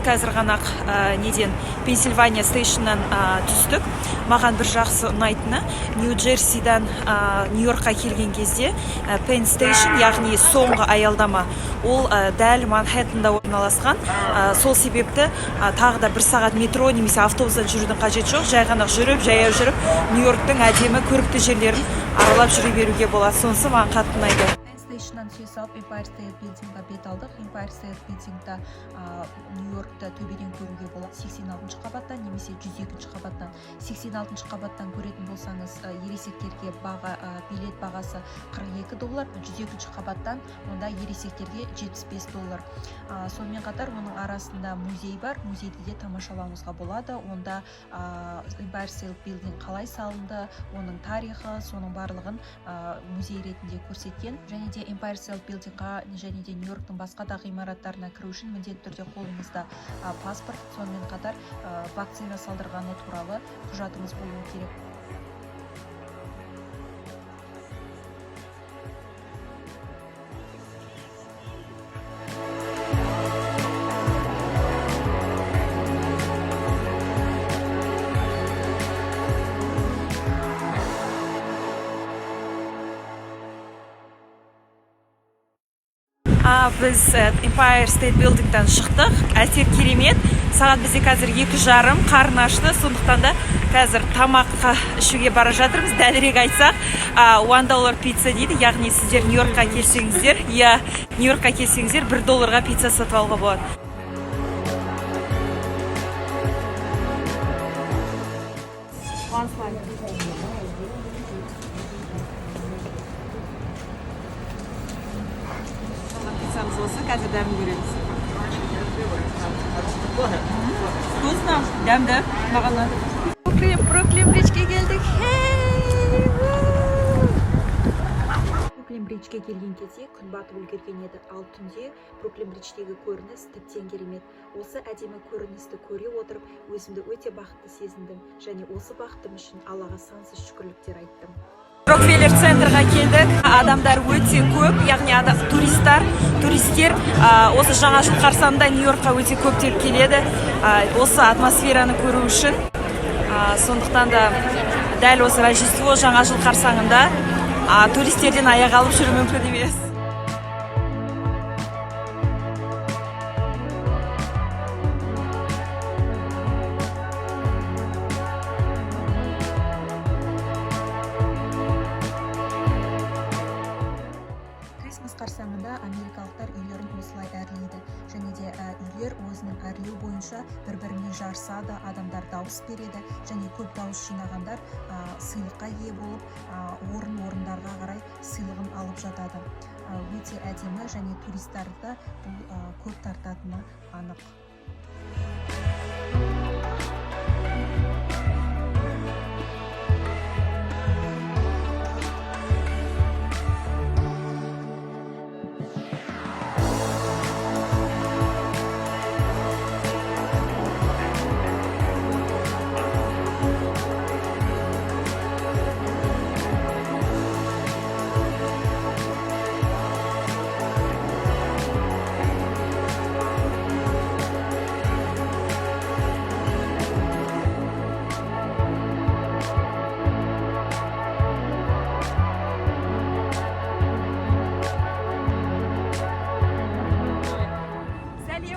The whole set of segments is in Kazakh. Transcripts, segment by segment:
қазір ғана неден Пенсильвания стейшннан түстік. Маған бір жақсы ұнайтыны Нью-Джерсиден Нью-Йоркқа келген кезде Penn Station, яғни соңғы аялдама, ол дәл Манхэттенда орналасқан. Сол себепті тағы да 1 сағат метро немесе автобустан жүрудің қажет жоқ. Жай ғана жаяу жүріп, Нью-Йорктың әдемі көрікті жерлерін аралап жүре беруге болады. Сонысы маған қатты ұнайды. Стейшннан түсе салып Empire State Buildingға бет алдық. Empire State Buildingда Нью-Йоркты төбеден көруге болады 86-шы қабаттан немесе 102-ші қабаттан. 86-шы қабаттан көретін болсаңыз, ересектерге билет бағасы $42, 102-ші қабаттан онда ересектерге $75. Сонымен қатар оның арасында музей бар. Музейді де тамашалауыңызға болады. Онда Empire State Building қалай салынды, оның тарихы, соның барлығын музей ретінде көрсеткен. Және де Empire State Buildingға және де Нью-Йорктың басқа да ғимараттарына кіру үшін міндетті түрде қолыңызда паспорт, сонымен қатар вакцина салдырғаны туралы құжатыңыз болуы керек. Біз Empire State Building'dan шықтық. Әсер керемет. Сағат бізде қазір 2:30, қарын ашты. Сондықтан да қазір тамаққа ішуге бара жатырмыз. Дәлірек айтсақ, $1 пицца дейді. Яғни сіздер Нью-Йоркқа келсеңіздер, Нью-Йоркқа келсеңіздер $1 пицца сатып алуға болады. Қазір дәмін көреміз. Вкусно, дәмді, мағана. Бруклин Бриджге келдік. Бруклин Бриджге келген кезде күн батып үлгерген еді. Ал түнде Бруклин Бридждегі көрініс тіптен керемет. Осы әдемі көріністі көре отырып, өзімді өте бақытты сезіндім. Және осы бақытым үшін Аллаға сансыз шүкірліктер айттым. Рокфеллер центрға келдік. Адамдар өте көп, яғни туристер осы жаңа жыл қарсаңында Нью-Йоркқа өте көптеп келеді. Осы атмосфераны көру үшін. Сондықтан да дәл осы Рождество жаңа жыл қарсаңында туристерден аяқ алып жүру мүмкін емес. Қарсаңында америкалықтар үйлерін осылай әрлейді. Және де үйлер өзінің әрлеу бойынша бір-бірімен жарысады, адамдар дауыс береді. Және көп дауыс жинағандар сыйлыққа ие болып, орындарға қарай сыйлығын алып жатады. Өте әдемі және туристерді бұл көп тартатыны анық.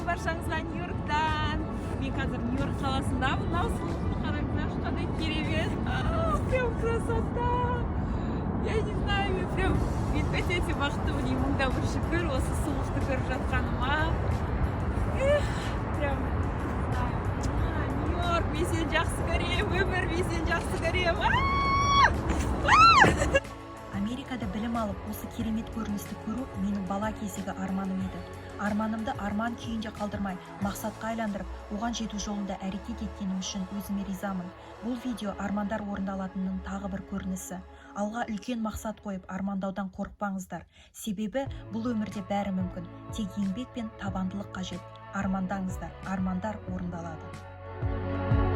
Баршаңызға Нью-Йорктан. Мен қазір Нью-Йорк қаласындамын. Мынау сұлулықты қараңыздар, қандай керемет. Прям красота. Я не знаю, мен өте бақыттымын, мыңда бір шүкір осы сұлулықты көріп жатқаныма. Прям Нью-Йорк, мен сені жақсы көремін, өмір, мен сені жақсы көремін. Америкада білім алып, осы керемет көріністі көру менің бала кездегі арманым еді. Арманымды арман күйінде қалдырмай, мақсатқа айландырып, оған жету жолында әрекет еткенім үшін өзіме ризамын. Бұл видео армандар орындалатынының тағы бір көрінісі. Алға үлкен мақсат қойып, армандаудан қорықпаңыздар. Себебі бұл өмірде бәрі мүмкін. Тек еңбек пен табандылық қажет. Армандаңыздар, армандар орындалады.